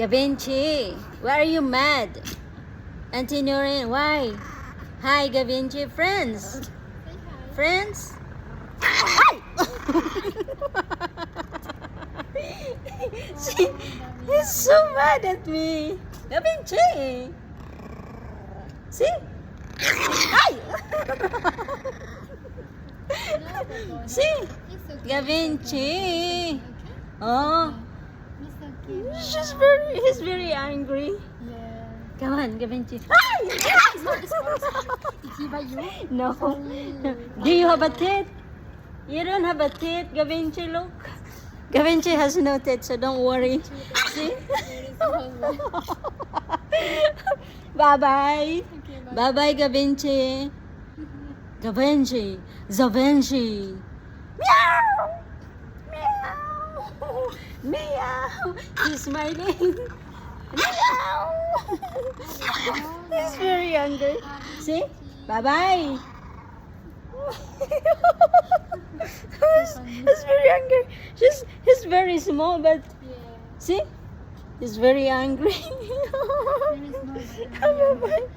Gavinci, why are you mad? Auntie Noreen, why? Hi, Gavinci, friends. Friends? See, he's so mad at me. Gavinci. See? Ay! See? Gavinci. Oh, he's very angry. Yeah. Come on, Gavinci. Ay! Is he by you? No. Do you have a teeth? You don't have a teeth, Gavinci, look. Gavinci has no teeth, so don't worry. See? Bye-bye. Okay, Bye-bye, Gavinci. Gavinci. Zavinci. Meow! Meow! Meow! He's smiling. Meow! He's very angry. See? Bye-bye. He's very angry. He's very small, but Yeah. see? He's very angry. There is no Bye-bye. like